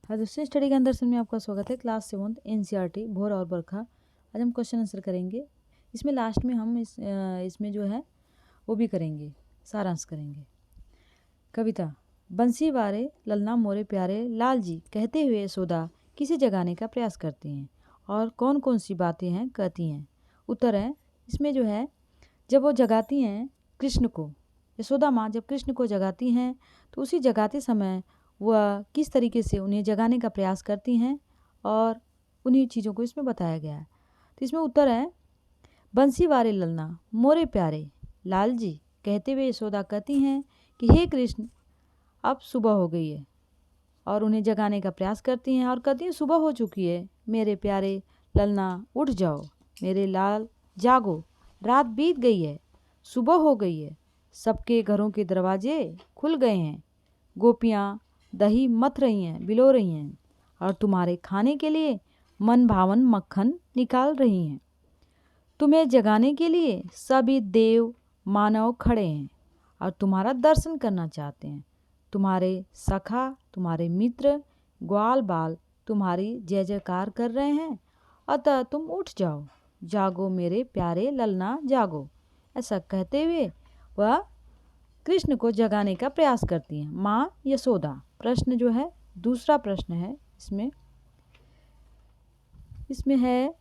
हाँ दोस्तों, स्टडी के अंदर में आपका स्वागत है। क्लास 7 एनसीईआरटी भोर और बरखा। आज हम क्वेश्चन आंसर करेंगे। इसमें लास्ट में हम इसमें जो है वो भी करेंगे, सारांश करेंगे। कविता। बंसी वारे ललना मोरे प्यारे लाल जी कहते हुए यशोदा किसे जगाने का प्रयास करती हैं और कौन कौन सी बातें हैं कहती हैं। उत्तर है इसमें जो है, जब वो जगाती हैं कृष्ण को, यशोदा माँ जब कृष्ण को जगाती हैं तो उसी जगाते समय वह किस तरीके से उन्हें जगाने का प्रयास करती हैं और उन्हीं चीज़ों को इसमें बताया गया है। तो इसमें उत्तर है, बंसी वारे ललना मोरे प्यारे लाल जी कहते हुए यशोदा कहती हैं कि हे कृष्ण, अब सुबह हो गई है, और उन्हें जगाने का प्रयास करती हैं और कहती हैं सुबह हो चुकी है, मेरे प्यारे ललना उठ जाओ, मेरे लाल जागो, रात बीत गई है, सुबह हो गई है, सबके घरों के दरवाजे खुल गए हैं, गोपियाँ दही मथ रही हैं, बिलो रही हैं, और तुम्हारे खाने के लिए मन भावन मक्खन निकाल रही हैं। तुम्हें जगाने के लिए सभी देव मानव खड़े हैं और तुम्हारा दर्शन करना चाहते हैं। तुम्हारे सखा, तुम्हारे मित्र, ग्वाल बाल तुम्हारी जय जयकार कर रहे हैं, अतः तुम उठ जाओ, जागो मेरे प्यारे ललना जागो। ऐसा कहते हुए वह कृष्ण को जगाने का प्रयास करती हैं माँ यशोदा। प्रश्न जो है, दूसरा प्रश्न है इसमें है,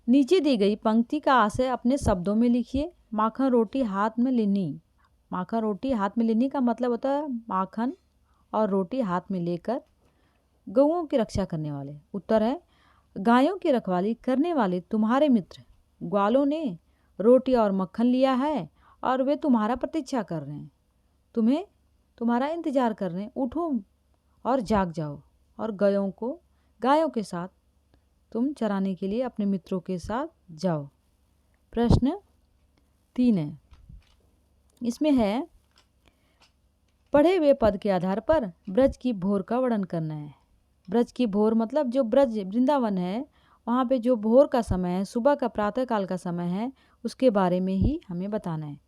नीचे दी गई पंक्ति का आशय अपने शब्दों में लिखिए। माखन रोटी हाथ में लेनी। माखन रोटी हाथ में लेनी का मतलब होता है माखन और रोटी हाथ में लेकर गौओं की रक्षा करने वाले। उत्तर है, गायों की रखवाली करने वाले तुम्हारे मित्र ग्वालों ने रोटी और मक्खन लिया है और वे तुम्हारा प्रतीक्षा कर रहे हैं, तुम्हें तुम्हारा इंतजार कर रहे हैं। उठो और जाग जाओ और गायों के साथ तुम चराने के लिए अपने मित्रों के साथ जाओ। प्रश्न 3 है, इसमें है, पढ़े हुए पद के आधार पर ब्रज की भोर का वर्णन करना है। ब्रज की भोर मतलब जो ब्रज वृंदावन है वहाँ पे जो भोर का समय है, सुबह का प्रातः काल का समय है, उसके बारे में ही हमें बताना है।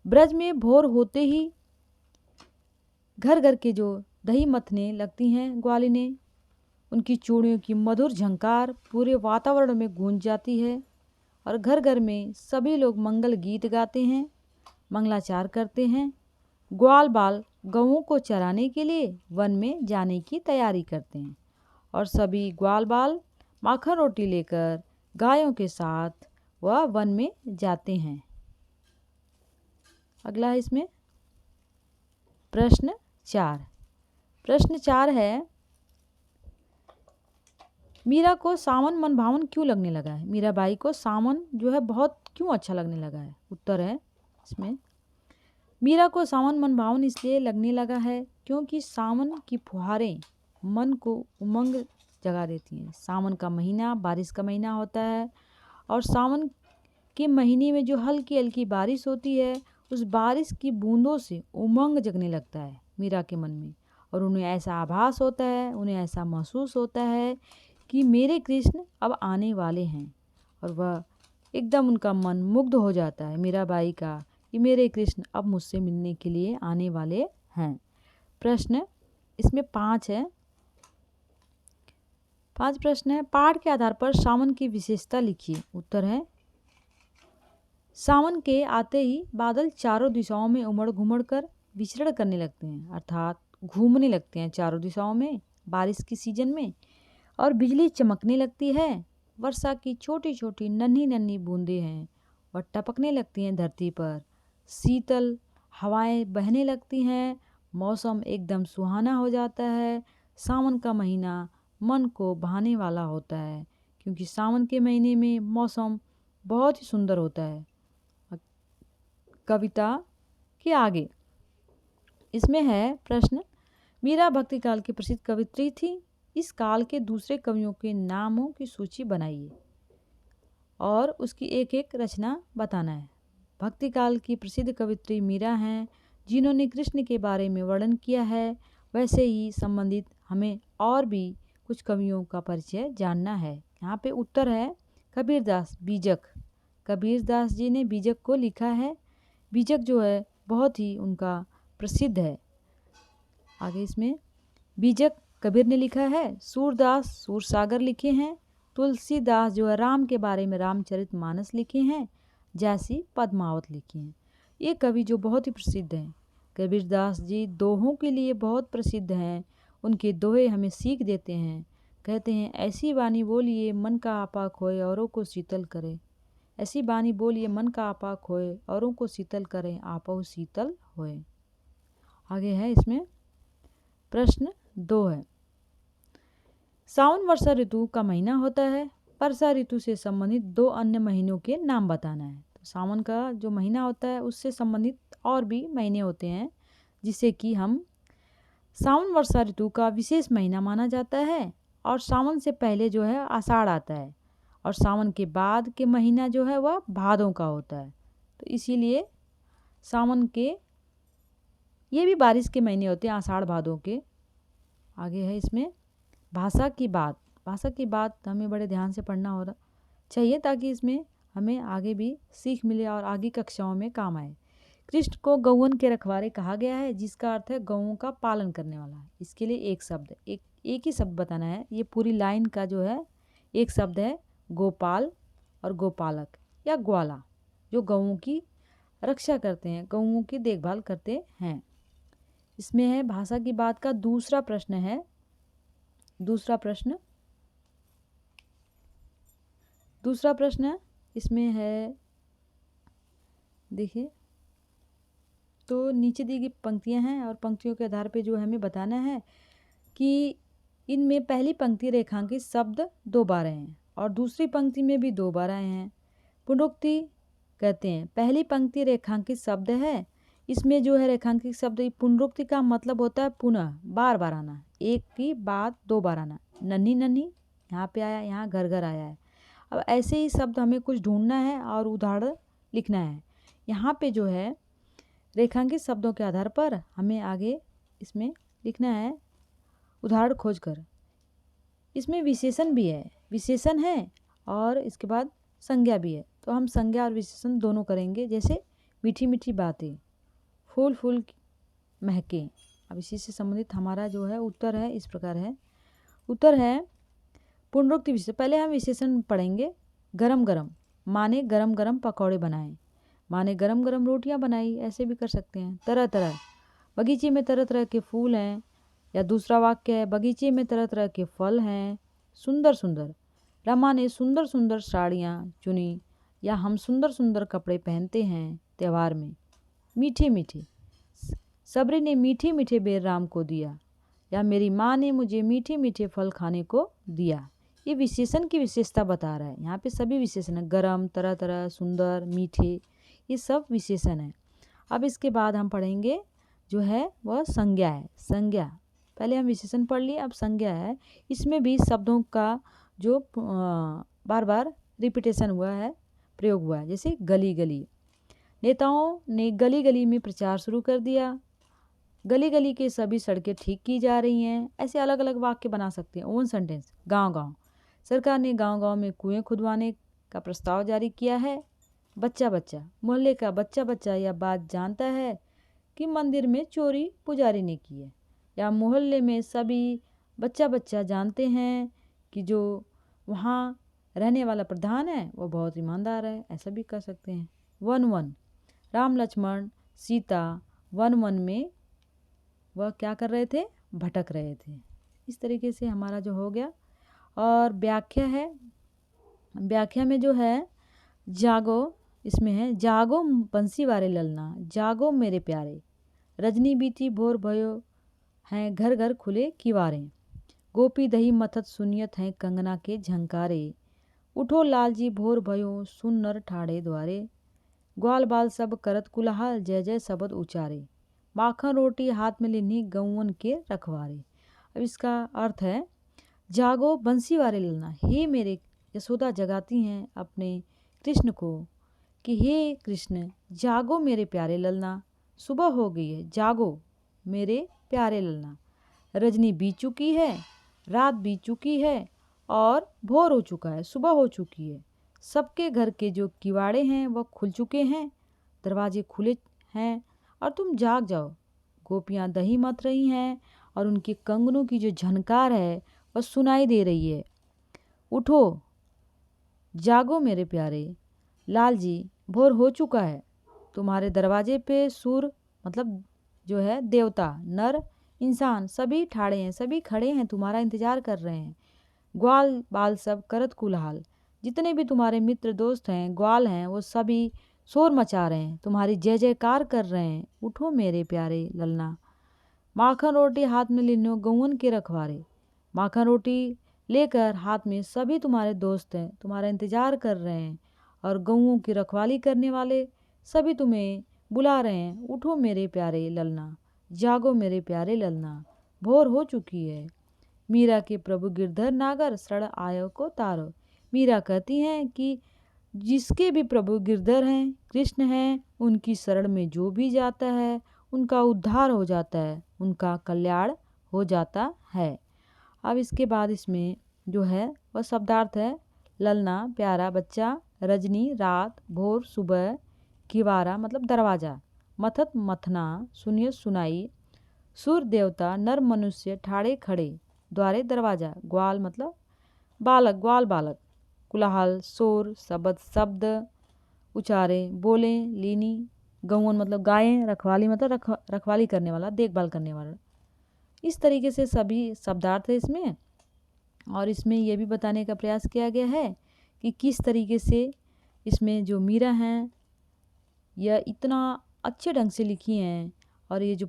ब्रज में भोर होते ही घर घर के जो दही मथने लगती हैं ग्वालिनें, उनकी चूड़ियों की मधुर झंकार पूरे वातावरण में गूंज जाती है और घर घर में सभी लोग मंगल गीत गाते हैं, मंगलाचार करते हैं। ग्वाल बाल गौओं को चराने के लिए वन में जाने की तैयारी करते हैं और सभी ग्वाल बाल माखन रोटी लेकर गायों के साथ वह वन में जाते हैं। अगला है इसमें प्रश्न 4। प्रश्न 4 है, मीरा को सावन मन भावन क्यों लगने लगा है। मीराबाई को सावन जो है बहुत क्यों अच्छा लगने लगा है। उत्तर है इसमें, मीरा को सावन मन भावन इसलिए लगने लगा है क्योंकि सावन की फुहारें मन को उमंग जगा देती हैं। सावन का महीना बारिश का महीना होता है और सावन के महीने में जो हल्की हल्की बारिश होती है, उस बारिश की बूंदों से उमंग जगने लगता है मीरा के मन में, और उन्हें ऐसा आभास होता है, उन्हें ऐसा महसूस होता है कि मेरे कृष्ण अब आने वाले हैं, और वह एकदम उनका मन मुग्ध हो जाता है मीराबाई का कि मेरे कृष्ण अब मुझसे मिलने के लिए आने वाले हैं। प्रश्न इसमें 5 है। 5 प्रश्न है, पाठ के आधार पर सावन की विशेषता लिखिए। उत्तर है, सावन के आते ही बादल चारों दिशाओं में उमड़ घुमड़ कर विचरण करने लगते हैं, अर्थात घूमने लगते हैं चारों दिशाओं में बारिश की सीजन में, और बिजली चमकने लगती है। वर्षा की छोटी छोटी नन्ही नन्ही बूंदें हैं और टपकने लगती हैं धरती पर। शीतल हवाएं बहने लगती हैं, मौसम एकदम सुहाना हो जाता है। सावन का महीना मन को भाने वाला होता है क्योंकि सावन के महीने में मौसम बहुत ही सुंदर होता है। कविता के आगे इसमें है प्रश्न, मीरा भक्ति काल की प्रसिद्ध कवित्री थी, इस काल के दूसरे कवियों के नामों की सूची बनाइए और उसकी एक एक रचना बताना है। भक्ति काल की प्रसिद्ध कवित्री मीरा हैं, जिन्होंने कृष्ण के बारे में वर्णन किया है। वैसे ही संबंधित हमें और भी कुछ कवियों का परिचय जानना है। यहाँ पे उत्तर है कबीरदास बीजक। कबीरदास जी ने बीजक को लिखा है। बीजक जो है बहुत ही उनका प्रसिद्ध है। आगे इसमें बीजक कबीर ने लिखा है, सूरदास सूरसागर लिखे हैं, तुलसीदास जो है राम के बारे में रामचरितमानस लिखे हैं, जैसी पद्मावत लिखी हैं। ये कवि जो बहुत ही प्रसिद्ध हैं। कबीरदास जी दोहों के लिए बहुत प्रसिद्ध हैं। उनके दोहे हमें सीख देते हैं। कहते हैं, ऐसी वाणी बोलिए मन का आपा खोए औरों को शीतल करे। ऐसी वाणी बोलिए मन का आपा खोए औरों को शीतल करें, आपो शीतल होए। आगे है इसमें प्रश्न 2 है, सावन वर्षा ऋतु का महीना होता है, वर्षा ऋतु से संबंधित 2 अन्य महीनों के नाम बताना है। तो सावन का जो महीना होता है उससे संबंधित और भी महीने होते हैं, जिससे कि हम सावन वर्षा ऋतु का विशेष महीना माना जाता है। और सावन से पहले जो है आषाढ़ आता है, और सावन के बाद के महीना जो है वह भादों का होता है। तो इसीलिए सावन के ये भी बारिश के महीने होते हैं, आषाढ़ भादों के। आगे है इसमें भाषा की बात। भाषा की बात हमें बड़े ध्यान से पढ़ना हो चाहिए, ताकि इसमें हमें आगे भी सीख मिले और आगे कक्षाओं में काम आए। कृष्ण को गौवन के रखवारे कहा गया है, जिसका अर्थ है गौओं का पालन करने वाला है। इसके लिए एक शब्द एक ही शब्द बताना है। ये पूरी लाइन का जो है एक शब्द है गोपाल और गोपालक या ग्वाला, जो गौओं की रक्षा करते हैं, गौओं की देखभाल करते हैं। इसमें है भाषा की बात का दूसरा प्रश्न है। दूसरा प्रश्न इसमें है, देखिए, तो नीचे दी गई पंक्तियां हैं और पंक्तियों के आधार पे जो हमें बताना है कि इनमें पहली पंक्ति रेखांकित शब्द 2 बार आए हैं और दूसरी पंक्ति में भी 2 बार आए हैं। पुनरुक्ति कहते हैं, पहली पंक्ति रेखांकित शब्द है, इसमें जो है रेखांकित शब्द, पुनरुक्ति का मतलब होता है पुनः, बार बार आना, एक की बात 2 बार आना। नन्ही नन्ही यहाँ पे आया, यहाँ घर घर आया है। अब ऐसे ही शब्द हमें कुछ ढूंढना है और उदाहरण लिखना है। यहाँ पे जो है रेखांकित शब्दों के आधार पर हमें आगे इसमें लिखना है उदाहरण खोजकर। इसमें विशेषण भी है, विशेषण है और इसके बाद संज्ञा भी है। तो हम संज्ञा और विशेषण दोनों करेंगे। जैसे मीठी मीठी बातें, फूल फूल महके। अब इसी से संबंधित हमारा जो है उत्तर है, इस प्रकार है। उत्तर है पुनरुक्ति विशेषण। पहले हम विशेषण पढ़ेंगे। गरम गरम, माने गरम गरम पकौड़े बनाए, माने गरम गरम रोटियां बनाई, ऐसे भी कर सकते हैं। तरह तरह, बगीचे में तरह तरह के फूल हैं। या दूसरा वाक्य है, बगीचे में तरह तरह के फल हैं। सुंदर सुंदर, रमा ने सुंदर सुंदर साड़ियाँ चुनी, या हम सुंदर सुंदर कपड़े पहनते हैं त्यौहार में। मीठे मीठे, सबरी ने मीठे मीठे बेर राम को दिया, या मेरी माँ ने मुझे मीठे मीठे फल खाने को दिया। ये विशेषण की विशेषता बता रहा है। यहाँ पे सभी विशेषण है, गरम, तरह तरह, सुंदर, मीठे, ये सब विशेषण है। अब इसके बाद हम पढ़ेंगे जो है वह संज्ञा है। संज्ञा, पहले हम विशेषण पढ़ लिए, अब संज्ञा है। इसमें भी शब्दों का जो बार बार रिपीटेशन हुआ है, प्रयोग हुआ है। जैसे गली गली, नेताओं ने गली गली में प्रचार शुरू कर दिया। गली गली के सभी सड़कें ठीक की जा रही हैं। ऐसे अलग अलग वाक्य बना सकते हैं। ओन सेंटेंस, गांव गांव, सरकार ने गांव गांव में कुएं खुदवाने का प्रस्ताव जारी किया है। बच्चा बच्चा, मोहल्ले का बच्चा बच्चा यह बात जानता है कि मंदिर में चोरी पुजारी ने की है। या मोहल्ले में सभी बच्चा बच्चा जानते हैं कि जो वहाँ रहने वाला प्रधान है वो बहुत ईमानदार है। ऐसा भी कर सकते हैं। वन वन, राम लक्ष्मण सीता वन वन में वह क्या कर रहे थे, भटक रहे थे। इस तरीके से हमारा जो हो गया। और व्याख्या है। व्याख्या में जो है जागो, इसमें है जागो बंसी वारे ललना, जागो मेरे प्यारे, रजनी बीती भोर भयो हैं घर घर खुले किवारे, गोपी दही मथत सुनियत हैं कंगना के झंकारे, उठो लालजी भोर भयो सुन नर ठाड़े द्वारे, ग्वाल बाल सब करत कुलाहल जय जय शब्द उचारे, माखन रोटी हाथ में लिन्ही गौवन के रखवारे। अब इसका अर्थ है, जागो बंसी वारे ललना, हे मेरे यशोदा जगाती हैं अपने कृष्ण को कि हे कृष्ण जागो मेरे प्यारे ललना, सुबह हो गई है, जागो मेरे प्यारे ललना। रजनी बीत चुकी है, रात बीत चुकी है और भोर हो चुका है, सुबह हो चुकी है। सबके घर के जो किवाड़े हैं वह खुल चुके हैं, दरवाजे खुले हैं और तुम जाग जाओ। गोपियाँ दही मथ रही हैं और उनके कंगनों की जो झनकार है वह सुनाई दे रही है। उठो जागो मेरे प्यारे लाल जी, भोर हो चुका है। तुम्हारे दरवाजे पे सूर मतलब जो है देवता, नर, इंसान सभी ठाड़े हैं, सभी खड़े हैं, तुम्हारा इंतजार कर रहे हैं। ग्वाल बाल सब करत कुलहाल, जितने भी तुम्हारे मित्र दोस्त हैं, ग्वाल हैं, वो सभी शोर मचा रहे हैं, तुम्हारी जय जयकार कर रहे हैं। उठो मेरे प्यारे ललना, माखन रोटी हाथ में लिनो गौवन के रखवारे। माखन रोटी लेकर हाथ में सभी तुम्हारे दोस्त हैं, तुम्हारा इंतजार कर रहे हैं, और गौओं की रखवाली करने वाले सभी तुम्हें बुला रहे हैं। उठो मेरे प्यारे ललना, जागो मेरे प्यारे ललना, भोर हो चुकी है। मीरा के प्रभु गिरधर नागर शरण आयो को तारो। मीरा कहती हैं कि जिसके भी प्रभु गिरधर हैं, कृष्ण हैं, उनकी शरण में जो भी जाता है उनका उद्धार हो जाता है, उनका कल्याण हो जाता है। अब इसके बाद इसमें जो है वह शब्दार्थ है। ललना प्यारा बच्चा, रजनी रात, भोर सुबह, किवारा मतलब दरवाज़ा, मथत मथना, सुनिए सुनाई, सूर देवता, नर मनुष्य ठाड़े खड़े, द्वारे दरवाज़ा, ग्वाल मतलब बालक, ग्वाल बालक, कुलाहल शोर, शब्द शब्द, उचारे बोले, लीनी, गौवन मतलब गायें, रखवाली मतलब रखवाली करने वाला, देखभाल करने वाला। इस तरीके से सभी शब्दार्थ है इसमें। और इसमें यह भी बताने का प्रयास किया गया है कि किस तरीके से इसमें जो मीरा हैं यह इतना अच्छे ढंग से लिखी हैं। और ये जो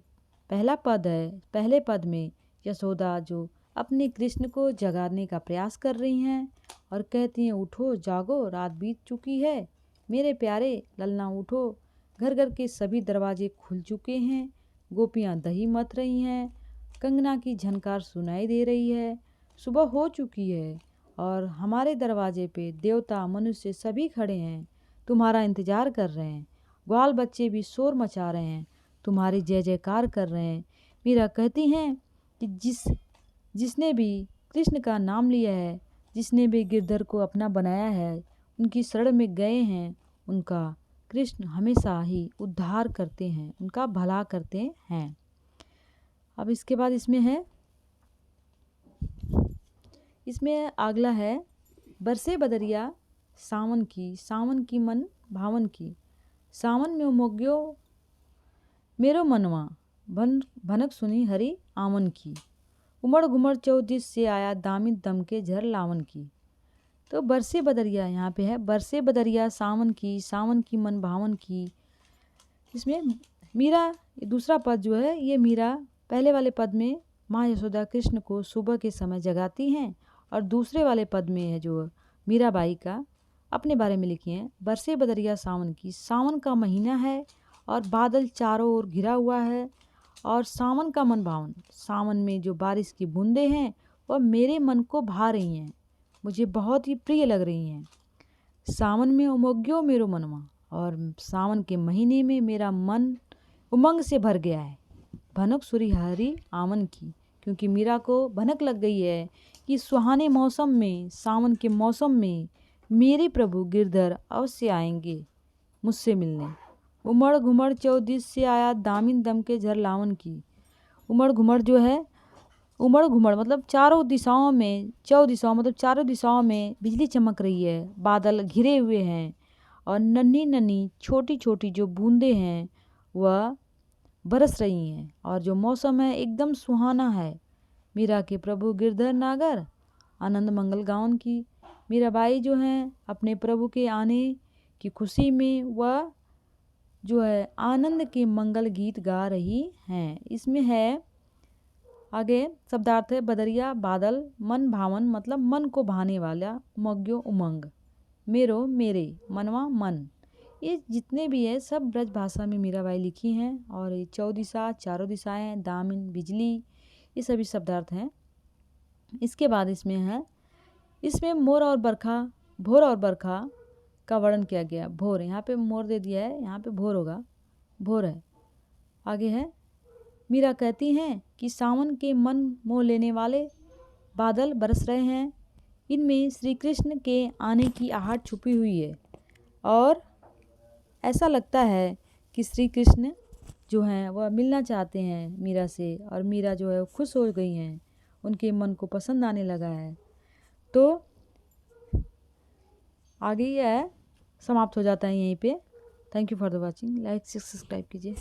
पहला पद है, पहले पद में यशोदा जो अपने कृष्ण को जगाने का प्रयास कर रही हैं और कहती हैं उठो जागो रात बीत चुकी है, मेरे प्यारे ललना उठो, घर घर के सभी दरवाजे खुल चुके हैं, गोपियाँ दही मथ रही हैं, कंगना की झनकार सुनाई दे रही है, सुबह हो चुकी है और हमारे दरवाजे पे देवता मनुष्य सभी खड़े हैं, तुम्हारा इंतजार कर रहे हैं, ग्वाल बच्चे भी शोर मचा रहे हैं, तुम्हारी जय जयकार कर रहे हैं। मीरा कहती हैं कि जिसने भी कृष्ण का नाम लिया है, जिसने भी गिरधर को अपना बनाया है, उनकी शरण में गए हैं, उनका कृष्ण हमेशा ही उद्धार करते हैं, उनका भला करते हैं। अब इसके बाद इसमें अगला है बरसे बदरिया सावन की मन भावन की, सावन में उमग्यो मेरो मनवा, भनक सुनी हरि आमन की, उमड़ घुमड़ चौदिस से आया दामिन दम के झर लावन की। तो बरसे बदरिया यहाँ पे है, बरसे बदरिया सावन की मन भावन की। इसमें मीरा दूसरा पद जो है, ये मीरा पहले वाले पद में माँ यशोदा कृष्ण को सुबह के समय जगाती हैं और दूसरे वाले पद में है जो मीराबाई का अपने बारे में लिखी हैं। बरसे बदरिया सावन की, सावन का महीना है और बादल चारों ओर घिरा हुआ है और सावन का मन भावन, सावन में जो बारिश की बूंदें हैं वह मेरे मन को भा रही हैं, मुझे बहुत ही प्रिय लग रही हैं। सावन में उमग्यो मेरो मनवा, और सावन के महीने में मेरा मन उमंग से भर गया है। भनक सुरी हरी आमन की, क्योंकि मीरा को भनक लग गई है कि सुहाने मौसम में, सावन के मौसम में मेरे प्रभु गिरधर अवश्य आएंगे मुझसे मिलने। उमड़ घुमड़ चौदिस से आया दामिन दम के झर लावन की। उमड़ घुमड़ जो है, उमड़ घुमड़ मतलब चारों दिशाओं में, दिशाओं मतलब चारों दिशाओं में बिजली चमक रही है, बादल घिरे हुए हैं और नन्ही नन्ही छोटी छोटी जो बूंदें हैं वह बरस रही हैं और जो मौसम है एकदम सुहाना है। मीरा के प्रभु गिरधर नागर आनंद मंगल गावन की, मीराबाई जो हैं अपने प्रभु के आने की खुशी में वह जो है आनंद के मंगल गीत गा रही हैं। इसमें है आगे शब्दार्थ है बदरिया बादल, मन भावन मतलब मन को भाने वाला, उमग्यो उमंग, मेरो मेरे, मनवा मन। ये जितने भी है सब ब्रज भाषा में मीराबाई लिखी हैं और ये चौदिशा चारों दिशाएं, दामिन बिजली, ये सभी शब्दार्थ हैं। इसके बाद इसमें मोर और बरखा, भोर और बरखा का वर्णन किया गया। भोर यहाँ पे मोर दे दिया है, यहाँ पे भोर होगा, भोर है। आगे है मीरा कहती हैं कि सावन के मन मोह लेने वाले बादल बरस रहे हैं, इनमें श्री कृष्ण के आने की आहट छुपी हुई है और ऐसा लगता है कि श्री कृष्ण जो हैं वह मिलना चाहते हैं मीरा से, और मीरा जो है वो खुश हो गई हैं, उनके मन को पसंद आने लगा है। तो आगे यह समाप्त हो जाता है यहीं पे। Thank you for the watching. Like subscribe कीजिए।